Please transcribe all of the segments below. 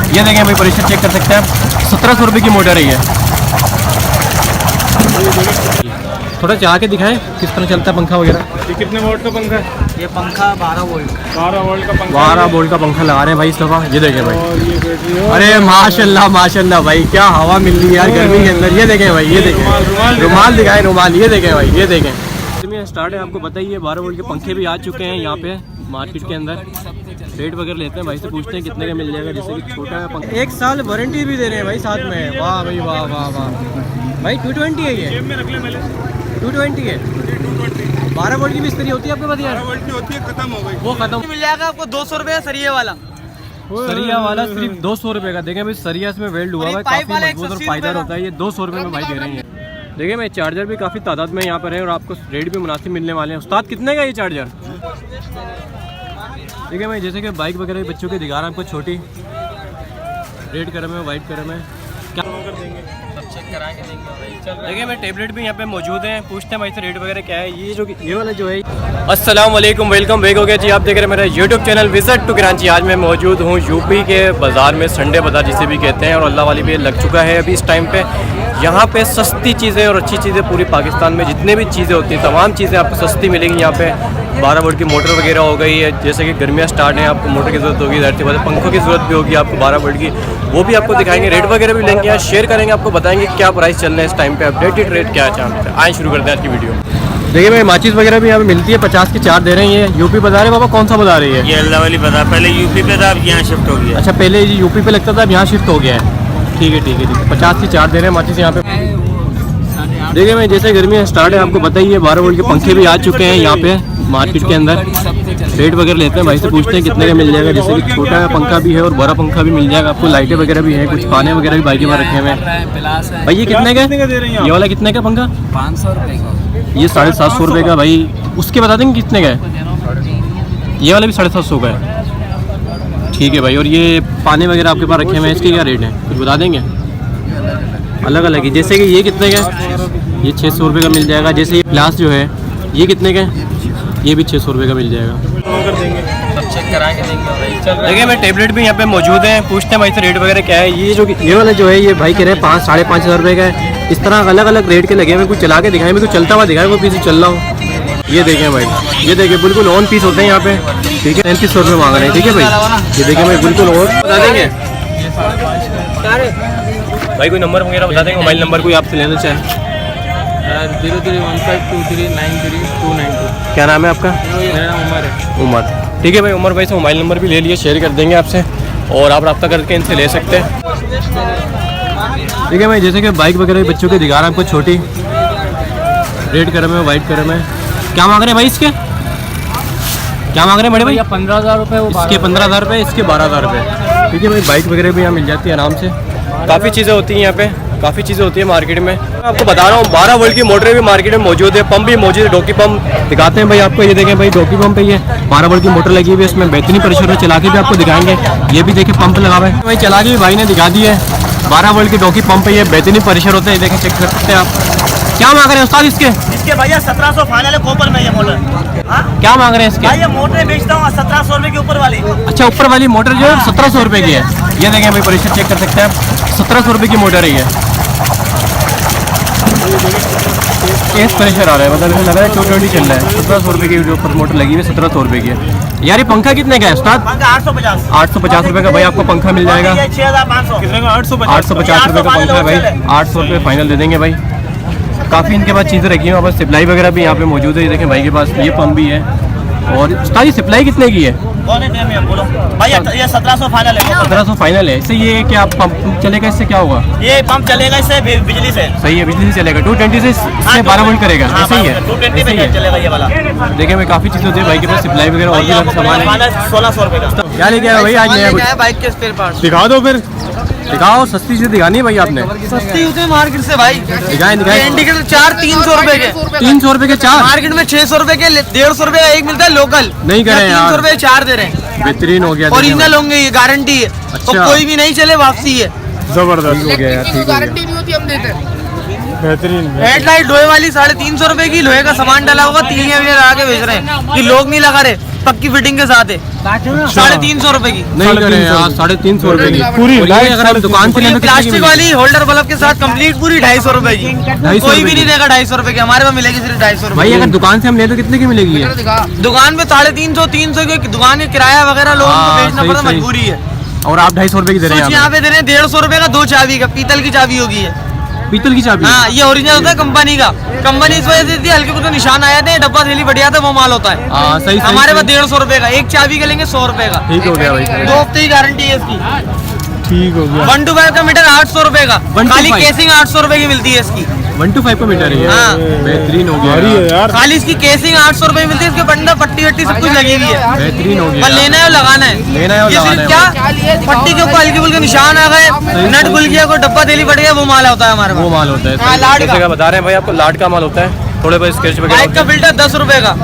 ये देखें भाई, प्रेशर चेक कर सकते हैं आप। 1700 रुपये की मोटर है ये। थोड़ा चाह के दिखाएं किस तरह चलता है पंखा वगैरह। ये कितने वोल्ट का पंखा है? ये पंखा 12 वोल्ट का पंखा। 12 वोल्ट का पंखा लगा रहे हैं भाई इस दफ़ा। ये देखें भाई, और ये बैटरी हो। अरे माशाल्लाह माशाल्लाह भाई, क्या हवा मिल रही है यार गर्मी के अंदर। ये देखें भाई, ये देखें रुमाल दिखाएं, रुमाल। ये देखें भाई, ये देखें गर्मी स्टार्ट है, आपको बताइए। 12 वोल्ट के पंखे भी आ चुके हैं यहाँ पे मार्केट के अंदर। रेट वगैरह लेते हैं भाई से, पूछते हैं कितने का मिल जाएगा। जैसे कि छोटा है पंखा, 1 साल वारंटी भी दे रहे हैं भाई साथ में। वाह भाई वाह वाह वाह भाई। 220 है ये, 220 है। 12 वोल्ट की मिस्त्री होती है आपके पास यार? 12 वोल्ट की होती है, खत्म हो गई। वो खत्म मिल जाएगा आपको 200 रुपये सरिये वाला। सरिया वाला सिर्फ 200 रुपये का। देखें भाई, सरिया इसमें वेल्ड हुआ है, काफी मजबूत और पायदार होता है। ये 200 रुपये में भाई दे रहे हैं। देखिए भाई, चार्जर भी काफ़ी तादाद में यहाँ पर है और आपको रेट भी मुनासिब मिलने वाले हैं। उस्ताद कितने का ये चार्जर? देखिए भाई, जैसे कि बाइक वगैरह बच्चों के दिखा रहा है आपको, छोटी रेड कलर में, वाइट कलर में। क्या चेक करा के देंगे। देखिए भाई, टेबलेट भी यहाँ पे मौजूद है। पूछते हैं भाई से रेट वगैरह क्या है। ये वाला जो है। अस्सलाम वालेकुम, वेलकम बैक हो गया जी। आप देख रहे हैं मेरा YouTube channel visit to Karachi. आज मैं मौजूद हूँ यूपी के बाज़ार में, संडे बाज़ार जिसे भी कहते हैं, और अल्लाह वाली भी लग चुका है अभी इस टाइम पे। यहाँ पे सस्ती चीज़ें और अच्छी चीज़ें पूरी पाकिस्तान में जितने भी चीज़ें होती हैं, तमाम चीज़ें आपको सस्ती मिलेंगी यहाँ पे। 12 वोल्ट की मोटर वगैरह हो गई है, जैसे कि गर्मियाँ स्टार्ट हैं, आपको मोटर की ज़रूरत होगी, ज़ाहिर सी बात है पंखों की ज़रूरत भी होगी आपको 12 वोल्ट की। वो भी आपको दिखाएंगे, रेट वगैरह भी लेंगे, यहाँ शेयर करेंगे, आपको बताएंगे क्या प्राइस चल रहे हैं इस टाइम पे, अपडेटेड रेट क्या है। आए शुरू करते हैं आज की वीडियो। देखिए भाई, माचिस वगैरह भी यहाँ पे मिलती है, 50 की 4 दे रहे हैं। ये यूपी बाजार है बाबा, कौन सा बाजार है ये? ये अल्लाह वाली बाजार। पहले यूपी पे था, अब यहाँ शिफ्ट हो गया। अच्छा, पहले ये यूपी पे लगता था, अब यहाँ शिफ्ट हो गया है। ठीक है ठीक है ठीक है। 50 की 4 दे रहे हैं माचिस यहाँ पे। देखिए भाई, जैसे गर्मी स्टार्ट है, आपको बताइए। 12 वोल्ट के पंखे भी आ चुके हैं यहाँ पे मार्केट के अंदर। रेट वगैरह लेते हैं भाई से, पूछते हैं कितने का मिल जाएगा। जैसे कि छोटा पंखा भी है और बड़ा पंखा भी मिल जाएगा आपको। लाइटें वगैरह भी है, कुछ खाने वगैरह भी भाई के पास रखे हुए हैं। भाई ये कितने का दे रहे हैं? ये वाला कितने का पंखा? 500 रुपये का। ये 750 रुपये का भाई। उसके बता देंगे कितने का है? ये वाला भी 750 का है। ठीक है भाई। और ये पाने वगैरह आपके पास रखे हुए हैं, इसके क्या रेट है कुछ बता देंगे? अलग अलग है। जैसे कि ये कितने का है? ये 600 रुपये का मिल जाएगा। जैसे ये प्लास जो है, ये कितने का है? ये भी 600 रुपये का मिल जाएगा। चेक करा के देंगे। देखिए भाई, टेबलेट भी यहाँ पे मौजूद है। पूछते हैं भाई से रेट वगैरह क्या है। ये वाला जो है, ये भाई कह रहे हैं 5 साढ़े 5 हज़ार रुपये का है। इस तरह अलग अलग रेट के लगे हुए। कुछ चला के दिखाएं, मैं कुछ चलता हुआ दिखाएं, वो पीस चल रहा हूँ। ये देखें भाई, ये देखिए बिल्कुल ऑन पीस होते हैं यहाँ पे। ठीक है, 3500 रुपये मांग रहे हैं। ठीक है भाई, ये देखें भाई बिल्कुल और बता देंगे भाई। कोई नंबर वगैरह बता देंगे, मोबाइल नंबर कोई आपसे लेना चाहे? 0315239292। क्या नाम है आपका? मेरा नाम उमर है। उमर। ठीक है भाई, उमर भाई से मोबाइल नंबर भी ले लिए, शेयर कर देंगे आपसे, और आप रब्ता करके इनसे ले सकते हैं। ठीक है भाई, जैसे कि बाइक वगैरह बच्चों के दिखा रहा है आपको, छोटी रेड कलर में, वाइट कलर में। क्या मांग रहे हैं भाई इसके? क्या मांग रहे हैं बड़े भाई? 15,000 रुपये। इसके 15,000 रुपये, इसके 12,000 रुपये। ठीक है भाई, बाइक वगैरह भी यहाँ मिल जाती है आराम से। काफ़ी चीज़ें होती हैं यहाँ पे, काफ़ी चीज़ें होती है मार्केट में। मैं आपको बता रहा हूँ, 12 वोल्ट की मोटरें भी मार्केट में मौजूद है, पंप भी मौजूद है। डोकी पंप दिखाते हैं भाई आपको। ये देखें भाई, डोकी पंप पे ये 12 वोल्ट की मोटर लगी हुई है, इसमें बेहतरीन प्रेशर में चला के भी आपको दिखाएंगे। ये भी देखें पंप लगा हुआ है भाई, चला के भी भाई ने दिखा दी है। 12 वोल्ट की डोकी पंप पे ये बेहतरीन प्रेशर होता है। चेक कर सकते हैं आप। क्या मांग रहे हैं उस्ताद इसके? इसके भैया 1700 फाइनल है कॉपर में ये मोटर। हाँ? क्या मांग रहे हैं इसके? भाई ये मोटर बेचता हूँ 1700 रुपये के ऊपर वाली। अच्छा, ऊपर वाली मोटर जो है 1700 रुपये की है। ये देखें भाई, प्रेशर चेक कर सकते हैं आप। 1700 रुपये की मोटर है ये। केस प्रेशर आ रहा है, मतलब लग रहा है 220 चल रहा है। 1700 रुपये की जो ऊपर मोटर लगी हुई है, 1700 रुपये की है। यार ये पंखा कितने का है उस्ताद? 850 रुपये का भाई आपको पंखा मिल जाएगा। 6500। कितने का? 850 रुपये का पंखा है भाई। 800 रुपये फाइनल दे देंगे भाई। काफ़ी इनके पास चीज़ें रखी हैं, बस सप्लाई वगैरह भी यहाँ पे मौजूद है। ये देखें भाई के पास ये पंप भी है। और उस्ताद ये सप्लाई कितने की है? बोलो भाई, ये 1700 फाइनल है। 1700 फाइनल है। इससे ये क्या पंप चलेगा? इससे क्या होगा? ये पंप चलेगा इससे बिजली से। सही है, बिजली से चलेगा। 220 से इससे 12 वोल्ट करेगा। सही है, 220 में चलेगा ये वाला। देखिए भाई, काफ़ी चीज़ें होती है भाई के पास, सप्लाई वगैरह और भी सामान है। 1600 रुपये का। क्या लेके आया भाई आज नया कुछ? बाइक के स्पेयर पार्ट्स दिखा दो फिर, दिखाओ। सस्ती चीज़ दिखानी है भाई आपने। सस्ती होती है मार्केट से भाई। दिखाएं दिखाएं। इंडिकेटर 4 300 रुपये के। 300 रुपये के 4? मार्केट में 600 रुपये के, 150 रुपये का एक मिलता है लोकल। नहीं करें यार, 300 रुपये 4 दे रहे हैं। बेहतरीन हो गया। ओरिजिनल होंगे, ये गारंटी है। अच्छा। तो कोई भी नहीं चले, वापसी है। जबरदस्त हो गया यार, ठीक हो गया, नहीं होती, हम देते हैं। बेहतरीन। हेडलाइट लोहे वाली 350 रुपये की। लोहे का सामान डाला होगा, तीन लगा के बेच रहे हैं कि लोग नहीं लगा रहे। पक्की फिटिंग के साथ है, 350 रुपए की। नहीं करे यार, 350 रुपए की पूरी और ये लाइट अगर हम दुकान से लें तो कितने की प्लास्टिक मिलेगी? वाली होल्डर बल्ब के साथ कंप्लीट पूरी 250 रुपए की। 250 कोई भी रुपए नहीं की। देगा 250 रुपए की, हमारे पास मिलेगी सिर्फ 250 रुपए भाई की। अगर दुकान से हम ले तो कितने की मिलेगी ये? दिखा दुकान पे 350 300 की दुकान के किराया वगैरह लोगों को हाँ, बेचना सही, पड़ता, सही। मजबूरी है। और आप 250 रुपए की दे रहे सोच हैं यहाँ यहाँ पे दे रहे हैं 150 रुपए का 2 चाबी का, पीतल की चाबी होगी ये। पे? पीतल की चाबी? हाँ, ये ओरिजिनल होता है कंपनी का। कंपनी इस वजह से देती है, हल्के फुल्के निशान आए थे, डब्बा थैली बढ़िया था, वो माल होता है। हाँ, सही, हमारे पास सही। 150 रुपए का, एक चाबी का लेंगे 100 रुपए का। ठीक हो गया भाई। 2 हफ्ते की गारंटी है इसकी। ठीक हो गया। 1 to 5 का मीटर 800 रुपए का, 1 to खाली 5? केसिंग 800 रुपए की मिलती है इसकी। 1 to 5 का मीटर है ये? हाँ। बेहतरीन हो गया भारी है यार। यार। खाली इसकी केसिंग 800 रुपए की मिलती है, इसके बंडा पट्टी वट्टी सब कुछ लगी हुई है। बेहतरीन हो गया पर लेना है और लगाना है। लेना है और ये लगाना सिर्फ है। क्या पट्टी के ऊपर हल्के फुल्के निशान आ गए, नट खुल गया, कोई डब्बा तेली बढ़ गया, वो माल होता है हमारे वो पास। माल होता है हाँ, लाड जैसे का। का बता रहे हैं भाई, आपको लाड का माल होता है। थोड़े बहुत स्केच बाइक का वगैरह फिल्टर 10 रुपए का।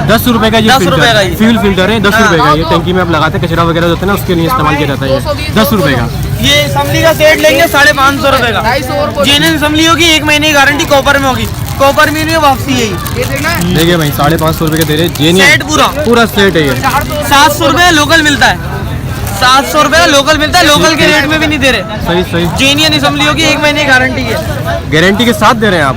10 रुपए का ये 10 रुपए का ये। फ्यूल फिल्टर है, 10 हाँ। रुपए का ये। टंकी में आप लगाते हैं, कचरा वगैरह होता है ना, उसके लिए इस्तेमाल किया जाता है ये। 10 रुपए का। ये असम्बली का सेट लेंगे 550 रुपए का। 250 और जेन्युइन असम्बली होगी, 1 महीने की गारंटी कॉपर में होगी। कॉपर में नहीं, वापसी है ये देखना है। देखिए भाई 550 रुपए का दे रहे हैं। सेट पूरा पूरा सेट है ये। 700 रुपए लोकल मिलता है, 700 रुपए का लोकल मिलता है, लोकल के रेट में भी नहीं दे रहे। सही सही। जेन्युइन असम्बली होगी, 1 महीने की गारंटी है। गारंटी के साथ दे रहे हैं आप?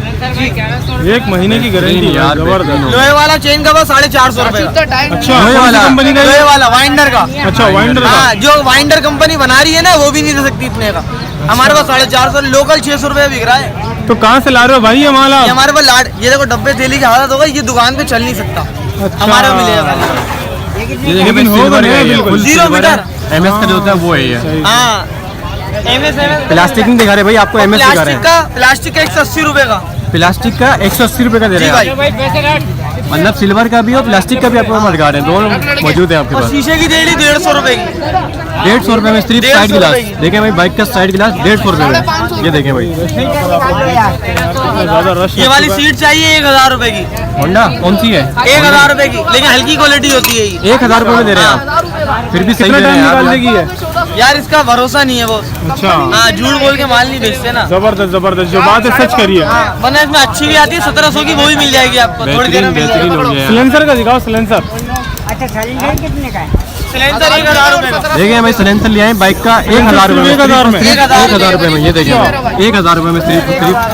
1 महीने की गारंटी है यार, जबरदस्त। बेहतरीन हो। लोहे वाला चेन का बस 450 रुपए का। अच्छा, लोहे कौन सी वाला? कंपनी का लोहे ये? वाला वाइंडर का। अच्छा, वाइंडर का। हाँ, जो वाइंडर कंपनी बना रही है ना, वो भी नहीं दे सकती इतने का। हमारे पास 450, लोकल 600 रुपए बिक रहा है। तो कहाँ से ला रहे हो भाई ये माल ये आप? हमारे पास लाड, ये देखो डब्बे थैली की हालत होगा, ये दुकान पे चल नहीं सकता। अच्छा। हमारे पास मिलेगा। ये देखिए भाई, लेकिन होगा सिल्वर नहीं, का ये, बिल्कुल। फुल 0 सिल्वर है। मीटर। MS का जो होता है वो है ये। हाँ, MS प्लास्टिक नहीं दिखा रहे भाई, आपको MS दिखा रहे हैं। प्लास्टिक का 180 रुपए का। प्लास्टिक का 180 रुपए का दे जी रहे हैं भाई। आप। मतलब सिल्वर का भी और प्लास्टिक का भी आपको लगा रहे हैं, दोनों मौजूद है आपके और पास। शीशे की देड़ी 150 रुपए की। 150 रुपए में सिर्फ 150 साइड गिलास। रुपए की। देखें भाई, बाइक का साइड गिलास 150 रुपए में। ये देखें भाई, ज्यादा रश ये वाली सीट चाहिए 1000 रुपए की। होंडा कौन सी है? 1000 रुपए की, लेकिन हल्की क्वालिटी होती है ये। 1000 रुपए में दे रहे हैं आप, फिर भी सही कितना दे रहे टाइम हैं निकाल आप। देगी ये? यार इसका भरोसा नहीं है वो। अच्छा, हाँ, झूठ बोल के माल नहीं बेचते ना। जबरदस्त जबरदस्त, जो बात है सच करिए। हाँ, वरना इसमें अच्छी भी आती है 1700 की, वो भी मिल जाएगी आपको थोड़ी देर बेहतरीन में। बेहतरीन हो गया है। सिलेंसर का दिखाओ, सिलेंसर। सिलेंडर 1000 रुपए का। देखिए भाई, सिलेंसर ले आए बाइक का 1000 रुपए में। 1000 में? 1000 रुपए में। ये देखिए 1000 रुपए में, सिर्फ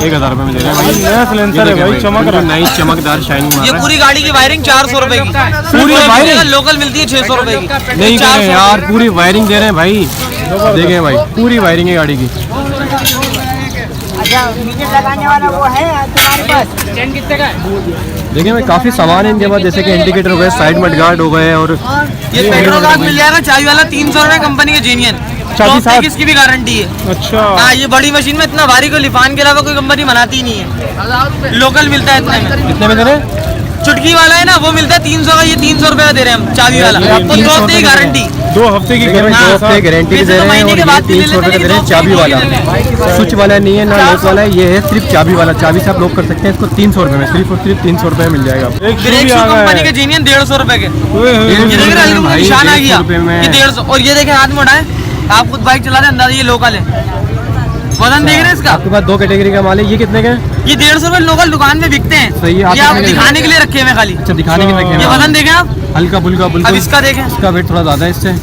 1000 रुपए में दे रहे हैं भाई। नया सिलेंसर है भाई, चमक रहा है। नई चमकदार शाइनिंग मार ये रहा है। पूरी गाड़ी की वायरिंग 400 रुपए की। पूरी वायरिंग? लोकल मिलती है 600 रुपए की। नहीं कर रहे हैं यार, पूरी वायरिंग दे रहे हैं भाई। देखें भाई, पूरी वायरिंग है गाड़ी की। लगाने वाला वो है तुम्हारे पास? देखिए भाई, काफी सामान है इनके पास, जैसे कि इंडिकेटर हो गए, साइड मडगार्ड हो गए, और ये पेट्रोल गार्ड मिल जाएगा चाबी वाला 300 रुपए कंपनी के जेन्युइन। चाबी साथ? इसकी भी गारंटी है। अच्छा, हाँ, ये बड़ी मशीन में इतना भारी को लिफान के अलावा कोई कंपनी बनाती नहीं है। लोकल मिलता है इतने में। कितने में दे रहे हैं? चुटकी वाला है ना, वो मिलता है 300 का, ये 300 रुपए का दे रहे हैं हम चाबी वाला। ये आपको 2 300 हफ्ते की रुपए का गारंटी। 2 हफ्ते की देखिए भाई, गारंटी 2 के हफ्ते साथ। गारंटी के दे रहे हैं, और ये 300 रुपए का दे रहे हैं चाबी वाला। स्विच वाला नहीं है ना, लॉक वाला है, ये है सिर्फ चाबी वाला। चाबी से आप लॉक कर सकते हैं इसको 300 रुपए में, सिर्फ और सिर्फ 300 रुपए में मिल जाएगा। एक शू ब्रेक भी शू आ गया कंपनी है। के जेन्युइन 150 रुपए के। ओए होए, ये देख रहे हैं, हल्के भाई, निशान आ 150 रुपए गया। में। ये 150, और ये देखें हाथ में उठाएं, आप खुद बाइक चला रहे हैं, अंदाजा ये लोकल है। वजन देख रहे हैं इसका? आपके पास 2 कैटेगरी का माल है, ये कितने का है? ये 150 रुपए लोकल दुकान में बिकते हैं। सही है, आप ये आप कितने के दिखाने के लिए रखे हुए हैं खाली। अच्छा, दिखाने के लिए ये वजन देखें आप, हल्का फुल्का अब बिल्कुल। इसका देखें। इसका वेट थोड़ा ज्यादा है इससे। ये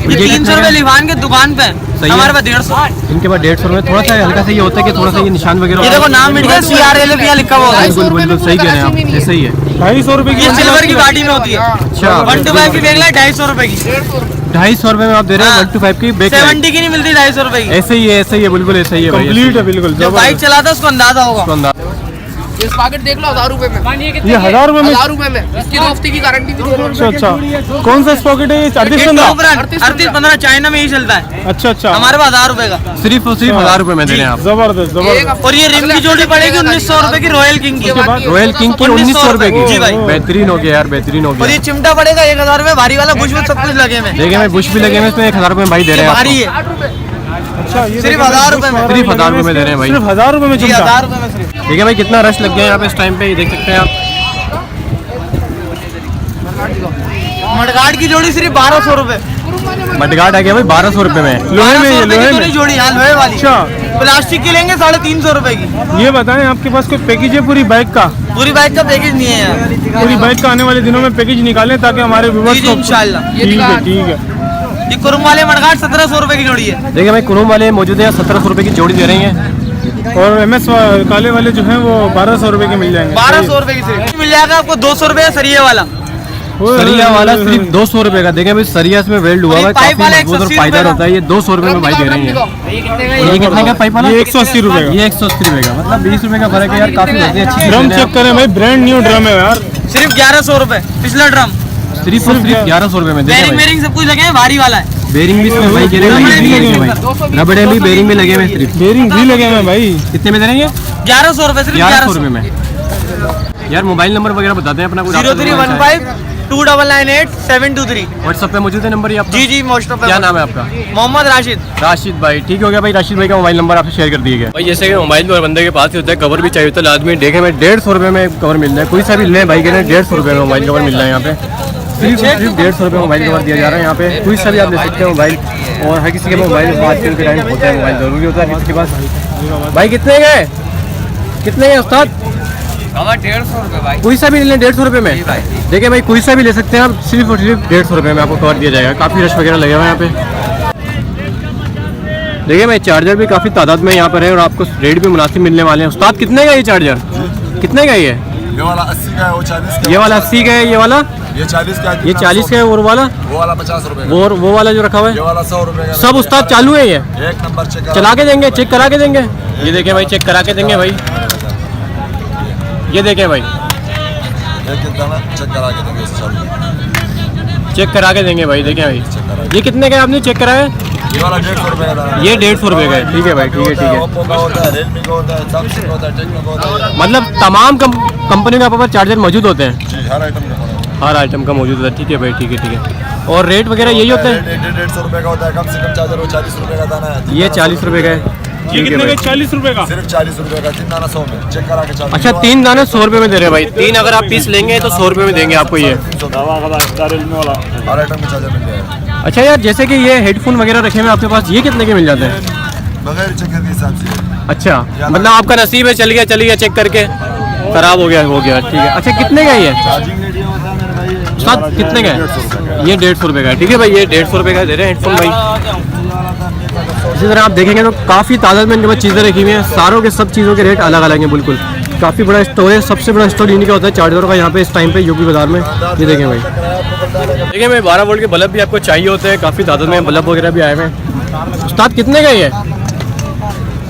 ये 300 रुपए लिफान के दुकान पे, है। हमारे पास 150। इनके पास 150 रुपए। थोड़ा सा हल्का सा ये होता है कि थोड़ा सा ये निशान वगैरह ये देखो नाम मिट गया, CRL यहाँ लिखा हुआ है। बिल्कुल बिल्कुल सही कह रहे हैं आप, ऐसे ही है। 250 रुपए की ये सिल्वर की गाड़ी में होती है। अच्छा, 1 to 5 की बेग ला 250 रुपए की। 250 रुपए में आप दे रहे हैं हाँ। 1 to 5 की बैक। 70 की नहीं मिलती 250 रुपए की। ऐसे ही है, ऐसे ही है, बिल्कुल ऐसे ही है भाई। कंप्लीट है बिल्कुल जो बाइक जबरदस्त। चलाता है उसको अंदाजा होगा। इसको अंदाजा। ये स्पॉकेट देख लो 1000 रुपए में। ये 1000 रुपए में? 1000 रुपए में। इसकी 2 हफ्ते की गारंटी भी दे रहे हैं। अच्छा अच्छा, कौन सा स्पॉकेट है ये? 3815? 38-15 चाइना में ही चलता है। अच्छा अच्छा, हमारे पास 1000 रुपए का। सिर्फ और सिर्फ 1000 रुपए में दे रहे हैं आप। जबरदस्त जबरदस्त। और ये रिम की जोड़ी पड़ेगी 1900 रुपए की, रॉयल किंग की। रॉयल किंग की 1900 रुपए की। जी भाई। बेहतरीन हो गया यार, बेहतरीन हो और गया। ये चिमटा पड़ेगा 1000 रुपए, भारी वाला बुश सब कुछ लगे में। देखिए भाई, बुश भी लगे हुए इसमें, 1000 रुपए में भाई दे रहे ये हैं भारी आपको। है। अच्छा, ये सिर्फ देखो, 1000 रुपए में। सिर्फ 1000 रुपए में दे रहे हैं भाई। सिर्फ 1000 रुपए में जी चिमटा। 1000 रुपए में सिर्फ। देखिए भाई, कितना रश लग गया है यहाँ पे इस टाइम पे, ये देख सकते हैं आप। मडगार्ड की जोड़ी सिर्फ 1200 रुपए। मडगार्ड आ गया भाई 1200 रुपये में। लोहे में, ये 1200 लोहे की तो में। नहीं जोड़ी, हाँ लोहे वाली। अच्छा, प्लास्टिक की लेंगे 350 रुपए की। ये बताएं आपके पास कोई पैकेज है पूरी बाइक का? पूरी बाइक का पैकेज नहीं है यार। पूरी बाइक का आने वाले दिनों में पैकेज निकालें ताकि हमारे व्यूअर्स जी, को। इंशाल्लाह। ठीक है, ठीक है। ये कुरुम वाले मडगार्ड 1700 रुपए की जोड़ी है। देखिए भाई कुरुम वाले मौजूद है, 1700 रुपये की जोड़ी दे रही हैं। और MS काले वाले जो हैं वो 1200 रुपए के मिल जाएंगे। 1200 रुपए की सिर्फ मिल जाएगा आपको। 200 रुपए का सरिये वाला। सरिया वाला सिर्फ 200 रुपये का। देखें भाई सरिया इसमें वेल्ड हुआ है, काफी वाला मजबूत और 180 पायदार रुपए होता है। ये 200 रुपये में भाई दे रही है। ये कितने का पाइप वाला? ये 180 रुपए का। ये 180 रुपये का, मतलब 20 रुपये का फर्क है यार। काफी होती है अच्छी ड्रम चीज़ चेक करें भाई, ब्रांड न्यू ड्रम है यार। सिर्फ 1100 रुपए पिछला ड्रम। सिर्फ 1100 रुपये में दे रहे बेरिंग हैं बेरिंग सब कुछ लगे हैं, भारी वाला है। बेरिंग भी इसमें भाई गिरे भाई, रबड़े भी बेरिंग में लगे हुए हैं। सिर्फ बेरिंग भी लगे हैं भाई। कितने में दे रहे हैं? 1100 रुपए सिर्फ 1100 रुपये में। यार मोबाइल नंबर वगैरह बताते हैं अपना कुछ। 0315 2998 723। व्हाट्सएप पे मौजूद है नंबर ये आपका? जी जी मोस्ट ऑफ। क्या नाम है आपका? मोहम्मद राशिद। राशिद भाई, ठीक हो गया भाई। राशिद भाई का मोबाइल नंबर आपसे शेयर कर दिया गया भाई। जैसे कि मोबाइल तो हर बंदे के पास ही होता है, कवर भी चाहिए होता है लाजमी। देखे मैं 150 रुपये में कवर मिल रहा है। कोई सा भी लें भाई, कहने 150 रुपये में मोबाइल कवर मिल रहा है यहाँ पे। सिर्फ 150 रुपये मोबाइल कवर दिया जा रहा है यहाँ पे। कोई सा भी आप ले सकते हैं मोबाइल। और हर किसी के मोबाइल आजकल के टाइम होता है, मोबाइल ज़रूरी होता है किसी के पास। भाई कितने गए? कितने गए उस्ताद? 150 रुपए भाई। कोई सा भी ले लें 150 रुपये में। देखिए भाई कोई सा भी ले सकते हैं आप, सिर्फ और सिर्फ 150 रुपये में आपको कवर दिया जाएगा। काफ़ी रश वगैरह लगे हुए हैं यहाँ पे। देखिए भाई चार्जर भी काफ़ी तादाद में यहाँ पर है और आपको रेट भी मुनासिब मिलने वाले हैं। उस्ताद कितने का ये चार्जर? कितने का ये वाला 80 का है, वो 40 का। ये वाला 80 का है, ये वाला ये 40 का है। ये 40 का है। और वाला? वो वाला 50 रुपए का। वो वाला जो रखा हुआ ये है वाला 100 रुपए का। सब उस्ताद चालू है ये? एक नंबर चेक चला के देंगे, चेक करा के देंगे। ये देखें भाई, चेक करा के देंगे भाई। ये देखें भाई, एक दाना चेक करा के देंगे सब। चेक करा के देंगे भाई। देखें भाई, ये कितने का आपने चेक कराया? ये वाला 150 रुपए का दाना। ये 150 रुपये का है। ठीक है भाई, ठीक है, ठीक है। ओप्पो का होता है, Realme का होता है, Samsung का होता है, टेक्नो का होता है। मतलब तमाम कंपनी के आपके पास चार्जर मौजूद होते हैं? जी, हर आइटम का। हर आइटम का मौजूद होता है। ठीक है भाई, ठीक है, ठीक है। और रेट वगैरह यही होता है? 150 रुपए का होता है। कम से कम चार्जर वो 40 रुपए का दाना है। ये 40 रुपये का है। ये कितने का? 40 रुपए का। सिर्फ 40 रुपए का 3 दाना 100 में चेक करा के चार्जर। अच्छा, 3 दाने 100 रुपये में दे रहे हैं भाई। 3 अगर आप पीस लेंगे तो 100 रुपये में देंगे आपको ये। हर आइटम में चार्जर मिल जाएगा अच्छा यार, जैसे कि ये हेडफोन वगैरह रखे हुए आपके पास, ये कितने के मिल जाते हैं? बगैर चेकर के हिसाब से। अच्छा, मतलब आपका नसीब है, चल गया चेक करके खराब हो गया। ठीक है। अच्छा, कितने का है ये? चार्जिंग रेट ये होता है मेरे भाई। साथ कितने का है? ये 150 रुपये का है। ठीक है भाई, ये 150 रुपये का दे रहे हैं हेडफोन भाई। इसी तरह आप देखेंगे तो काफ़ी तादाद में इनके पास चीज़ें रखी हुई हैं। सारों के सब चीज़ों के रेट अलग अलग हैं बिल्कुल। काफ़ी बड़ा स्टोर है, सबसे बड़ा स्टोर इन्हीं का होता है चार्जर का यहाँ पे इस टाइम पे यूपी बाजार में। ये देखें भाई, देखिए भाई 12 वोल्ट के बल्ब भी आपको चाहिए होते हैं। काफ़ी तादाद में बल्ब वगैरह भी आए हुए हैं। उस्ताद कितने का ये?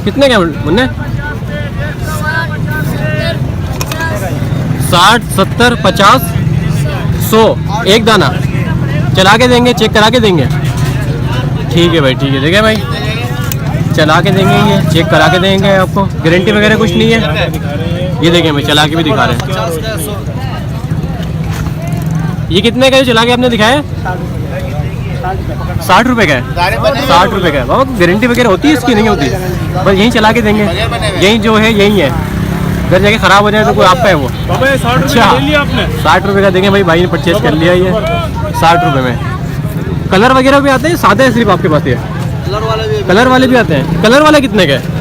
कितने का मुन्ने? 60, 70, 50, 100 एक दाना चला के देंगे, चेक करा के देंगे। ठीक है भाई, ठीक है। देखिए भाई, चला के देंगे, ये चेक करा के देंगे आपको। गारंटी वगैरह कुछ नहीं है। ये देखें भाई, चला के भी दिखा रहे हैं। ये कितने का है चला के आपने दिखाया? 60 रुपये का है। 60 रुपये का है बाबा। गारंटी वगैरह होती है इसकी? नहीं होती, बस यहीं चला के देंगे। यही जो है यही है, घर जाके ख़राब हो जाए तो कोई आपका है वो। बाबा 60 रुपए ले लिया आपने? 60 रुपये का देंगे भाई, भाई ने परचेज कर लिया ये 60 रुपये में। कलर वगैरह भी आते हैं? सादे है सिर्फ आपके पास ये? कलर वाले भी आते हैं। कलर वाला कितने का है?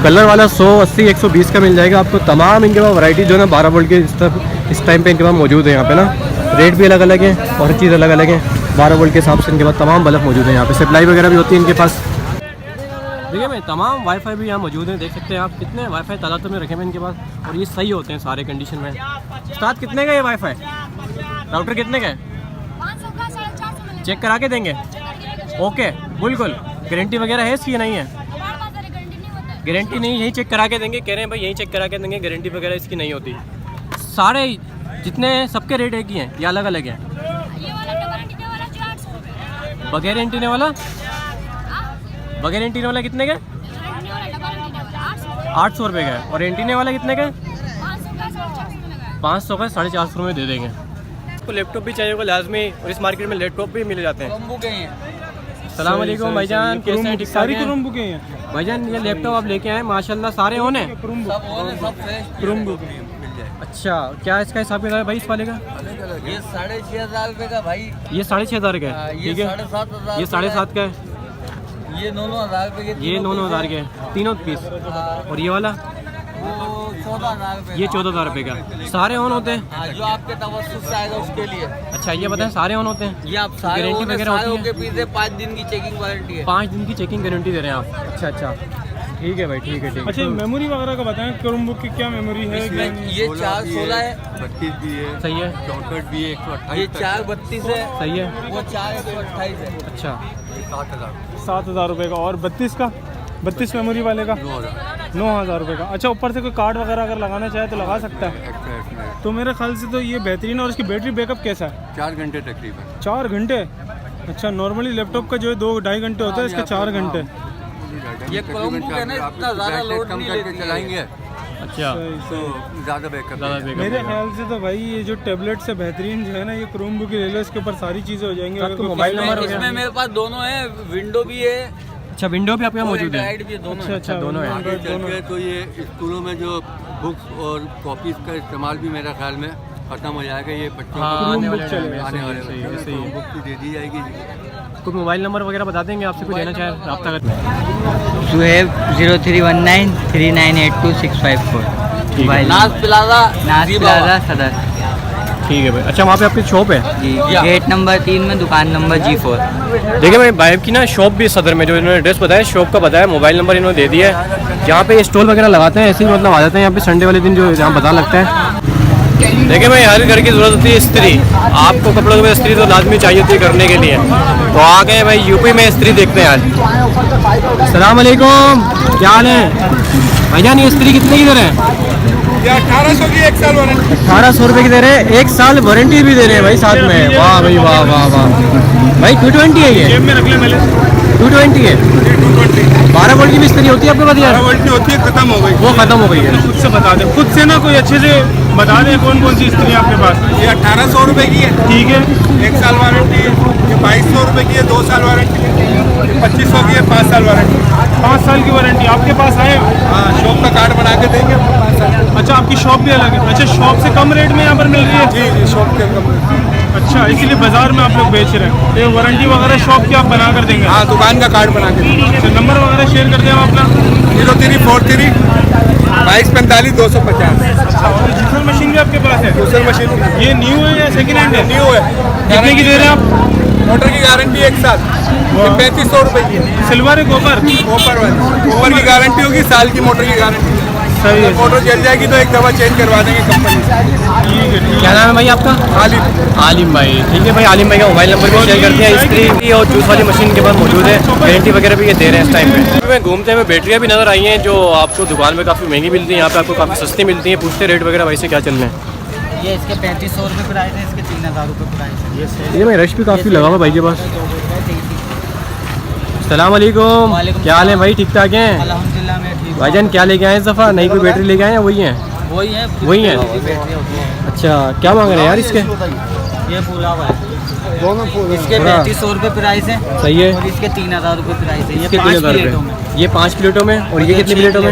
कलर वाला 100, 80, 120 का मिल जाएगा आपको। तमाम इनके पास वैरायटी जो है ना 12 वोल्ट के इस टाइम पे इनके पास मौजूद है यहाँ पे ना। रेट भी अलग अलग है और हर चीज़ अलग अलग है। 12 वोल्ट के हिसाब से इनके पास तमाम बल्ब मौजूद है यहाँ पे। सप्लाई वगैरह भी होती है इनके पास। देखिए भाई, तमाम वाईफाई भी यहाँ मौजूद हैं। देख सकते हैं आप कितने वाईफाई तादाद में रखे हुए इनके पास, और ये सही होते हैं सारे कंडीशन में। उस्ताद कितने का ये वाईफाई राउटर? कितने का है? 500 का 450 चेक करा के देंगे? ओके, बिल्कुल। गारंटी वगैरह है इसकी? नहीं है गारंटी? नहीं, यही चेक करा के देंगे। कह रहे हैं भाई यही चेक करा के देंगे, गारंटी वगैरह इसकी नहीं होती। सारे जितने सबके रेट एक ही हैं या अलग अलग हैं? ये वाला डबल एंटीना वाला 800 रुपए। बगैर एंटीने वाला? बगैर एंटीने वाला कितने का? एंटीना वाला डबल एंटीना वाला 800 800 रुपये का है। और एंटीने वाला कितने का? 500 का 450 में लगा है। 500 का 450 में दे देंगे। आपको लैपटॉप भी चाहिए होगा लाजमी, और इस मार्केट में लैपटॉप भी मिल जाते हैं। अस्सलाम वालेकुम भाईजान, कैसे हैं? ठीक सारी ठाक हैं? क्रोम बुकें हैं भाईजान ये लैपटॉप आप लेके आए माशाल्लाह, सारे ऑन हैं? क्रोम बुक अच्छा, क्या इसका हिसाब किताब है भाई इस वाले का? ये 6,500 रुपए का भाई। ये 6,500 का है, ठीक है। 7,500। ये 7,500 का है, ये 9,000 रुपए के। ये 9,000 के हैं तीनों पीस। और ये वाला वो 14,000 रुपए। ये 14,000 रुपये का। सारे ऑन होते हैं? जो आपके तवस्सुस से आएगा उसके लिए। अच्छा, ये बताएं सारे ऑन होते हैं? ये आप सारे गारंटी वगैरह होती है? पीछे 5 दिन की चेकिंग वारंटी है। 5 दिन की चेकिंग गारंटी दे रहे हैं आप? अच्छा अच्छा, ठीक है भाई, ठीक है, ठीक है। अच्छा, मेमोरी वगैरह का बताएं, क्रोमबुक की क्या मेमोरी है? ये 416 है, 32 भी है, सही है। 64 भी है, 128 ये 432 है, सही है। वो 4,128 है। अच्छा, 7,000 रुपये का। और 32 का, 32 मेमोरी वाले का 9,000 रुपये का। अच्छा, ऊपर से कोई कार्ड वगैरह अगर लगाना चाहे तो लगा सकता है? तो मेरे ख्याल से तो ये बेहतरीन है। और इसकी बैटरी बैकअप कैसा है? 4 घंटे तकरीबन। 4 घंटे? अच्छा, नॉर्मली लैपटॉप का जो है 2-2.5 घंटे होता है, इसका 4 घंटे। ये क्रोमबुक है ना, इतना ज़्यादा लोड नहीं लेती है। चलाएंगे अच्छा, तो ज़्यादा बैकअप ज़्यादा बैकअप मेरे देगा। ख्याल से तो भाई ये जो टैबलेट से बेहतरीन जो है ना, ये क्रोमबुक ही ले लो, इसके ऊपर सारी चीज़ें हो जाएंगी। आपको मोबाइल नंबर हो गया? इसमें मेरे पास दोनों है, विंडो भी है, अच्छा, विंडो भी आपके यहाँ मौजूद है? एंड्रॉइड भी है, दोनों अच्छा है। अच्छा, दोनों है। Android दोनों है। तो ये स्कूलों में जो बुक्स और कॉपीज का इस्तेमाल भी मेरा ख्याल में खत्म हो जाएगा। ये बच्चों हाँ, को आने वाले चलेगा। टाइम में आने वाले सही है, सही है। बुक दे दी जाएगी। कोई मोबाइल नंबर वगैरह बता देंगे आपसे कोई लेना चाहे रब्ता कर? सुहेब 0319 3982 654। नाज प्लाजा, नाज प्लाजा सदर ठीक है भाई। अच्छा, वहाँ पे आपकी शॉप है? जी, गेट नंबर 3 में, दुकान नंबर G4। देखिए भाई, बाइब की ना शॉप भी सदर में, जो इन्होंने एड्रेस बताया शॉप का बताया, मोबाइल नंबर इन्होंने दे दिया है। जहाँ पे ये स्टॉल वगैरह लगाते हैं ऐसे ही मतलब आ जाते हैं यहाँ पे संडे वाले दिन, जो यहाँ पता लगता है। देखिए भाई, हर घर की ज़रूरत होती है इस्त्री। आपको कपड़ों में इस्त्री तो लाजमी चाहिए होती है करने के लिए। तो आ गए भाई यूपी में इस्त्री देखते हैं आज। अस्सलाम वालेकुम, क्या हाल है भाईजान? ये इस्त्री कितने की दे रहे हैं? 1800 की 1 साल वारंटी। 1800 रुपये की दे रहे हैं, 1 साल वारंटी भी दे रहे हैं भाई साथ में। वाह भाई, वाह वाह वाह भाई। 220 है ये? जेब में रख ले मेरे। 220 है? 220 12 वोल्ट की भी इस्त्री होती है आपके पास यार? 12 वोल्ट की होती है, खत्म हो गई। वो खत्म हो गई है। खुद से बता दे, खुद से ना कोई अच्छे से बता दें कौन कौन सी इस्त्री है आपके पास। ये 1800 रुपये की है, ठीक है, 1 साल वारंटी है। ये 2200 रुपये की है, 2 साल वारंटी है। 2500 की है, 5 साल वारंटी। 5 साल की वारंटी आपके पास आए? हाँ, शॉप का कार्ड बना के देंगे। अच्छा, आपकी शॉप भी अलग है? अच्छा, शॉप से कम रेट में यहाँ पर मिल रही है? जी जी, शॉप के कम रेट। अच्छा, इसलिए बाजार में आप लोग बेच रहे हैं। ये वारंटी वगैरह शॉप की आप बना कर देंगे? हाँ, दुकान का कार्ड बना के। अच्छा, नंबर वगैरह शेयर कर दें आप अपना? 0343 2245 250। अच्छा, और जूसर मशीन भी आपके पास है? जूसर मशीन ये न्यू है या सेकंड हैंड है? न्यू है। कितने की दे रहे हैं आप? मोटर की गारंटी 1 साल, 3500 रुपये की। सिल्वर है कॉपर? कॉपर वाली। कॉपर की गारंटी होगी, साल की मोटर की गारंटी। सही है। मोटर जल जाएगी तो एक दवा चेंज करवा देंगे कंपनी से। ठीक है। क्या नाम है भाई आपका? आलिम। आलिम भाई, ठीक है भाई। आलिम भाई का मोबाइल नंबर भी शेयर करते हैं। इस्त्री की और जूस वाली मशीन के पास मौजूद है, गारंटी वगैरह भी ये दे रहे हैं इस टाइम पे। में घूमते हुए बैटरियाँ भी नज़र आई हैं जो आपको दुकान में काफ़ी महंगी मिलती हैं, यहाँ पे आपको काफ़ी सस्ती मिलती हैं। पूछते रेट वगैरह भाई से क्या चल रहे हैं? ये इसके 3500 रुपये प्राइस है, इसके 3000 रुपये प्राइस है। ये भाई रश भी काफ़ी लगा हुआ भाई के पास। अस्सलाम वालेकुम, क्या हाल है भाई? ठीक ठाक हैं अल्हम्दुलिल्लाह, मैं ठीक हूँ। भाईजान? क्या लेके आए इस दफ़ा? नई कोई बैटरी लेके आए हैं? वही हैं? वही है, वही है? बैटरी होती है। अच्छा, क्या मांग रहे हैं यार इसके? ये पूरा हुआ है, इसके 3500 रुपये प्राइस है। सही है। और इसके 3000 रुपये प्राइस है। ये इसके 5 3000 प्लेटों में। रुपये। ये 5 प्लेटों में। और ये कितनी प्लेटों में?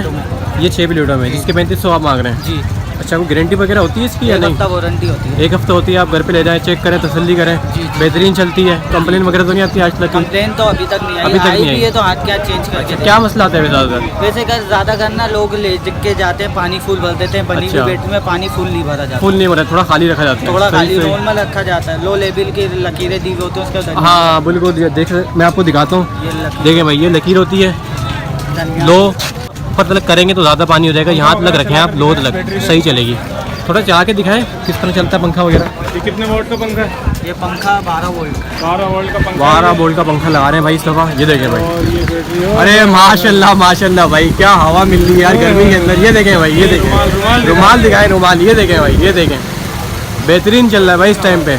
ये 6 प्लेटों में, जिसके 3500 आप मांग रहे हैं। जी। अच्छा, कोई गारंटी वगैरह होती है इसकी या एक नहीं? हफ्ता वारंटी होती है। 1 हफ्ता होती है, आप घर पे ले जाएं, चेक करें, तसल्ली करें। जी। बेहतरीन चलती है, कंप्लेन वगैरह तो नहीं आती आज तक? कंप्लेन तो अभी तक नहीं आई। अभी तक नहीं आई। भी है तो हाथ क्या चेंज करके क्या मसला आता है ज़्यादातर? वैसे कर ज़्यादा करना, लोग ले के जाते हैं, पानी फुल भर देते हैं, बनी हुई अच्छा। बैटरी में पानी फुल नहीं भरा जाता, फुल नहीं भरा, थोड़ा खाली रखा जाता है। थोड़ा सही, खाली सही। रोल में रखा जाता है। लो लेवल की लकीरें दी हुई होती है उसका धनिया। हाँ बिल्कुल, देख मैं आपको दिखाता हूँ। ये लकीर देखें भाई, ये लकीर होती है। धनिया। लो ऊपर तक करेंगे तो ज़्यादा पानी हो जाएगा, यहाँ तक रखें आप, लो तक सही चलेगी। थोड़ा चाह के दिखाएं किस तरह चलता है पंखा वगैरह। ये कितने वोल्ट का पंखा है? ये पंखा 12 वोल्ट। 12 वोल्ट का पंखा। 12 वोल्ट का पंखा लगा रहे हैं भाई इस दफ़ा। ये देखें भाई, और ये बैटरी हो। अरे माशाल्लाह माशाल्लाह भाई, क्या हवा मिल रही है यार गर्मी के अंदर। ये देखें भाई, ये देखें रुमाल दिखाएं, रुमाल। ये देखें भाई, ये देखें, बेहतरीन चल रहा है भाई इस टाइम पे।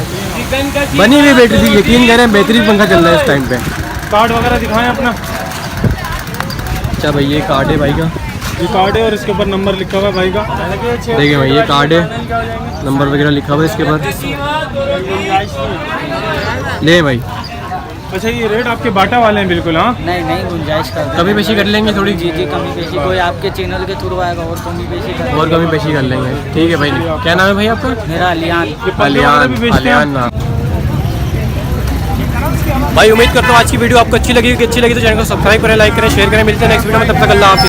बनी हुई बैटरी थी, यकीन करें बेहतरीन पंखा चल रहा है इस टाइम पे। कार्ड वगैरह दिखाएं अपना। अच्छा भाई, ये कार्ड है भाई का, ये कार्ड है और इसके ऊपर नंबर लिखा हुआ है भाई का। देखिए भाई, ये कार्ड है, नंबर वगैरह लिखा हुआ है इसके ऊपर। ले भाई, अच्छा ये रेट आपके बाटा वाले हैं बिल्कुल। हाँ नहीं नहीं गुंजाइश कर कमी पेशी कर लेंगे थोड़ी। जी जी कमी पेशी कोई आपके चैनल के थ्रू आएगा और कमी पेशी कर और कमी पेशी कर लेंगे। ठीक है भाई। क्या नाम है भाई आपका? मेरा अलियान। अलियान नाम। भाई उम्मीद करता हूँ आज की वीडियो आपको अच्छी लगी तो चैनल को सब्सक्राइब करें, लाइक करें, शेयर करें। मिलते हैं नेक्स्ट वीडियो में, तब तक अल्लाह हाफिज़।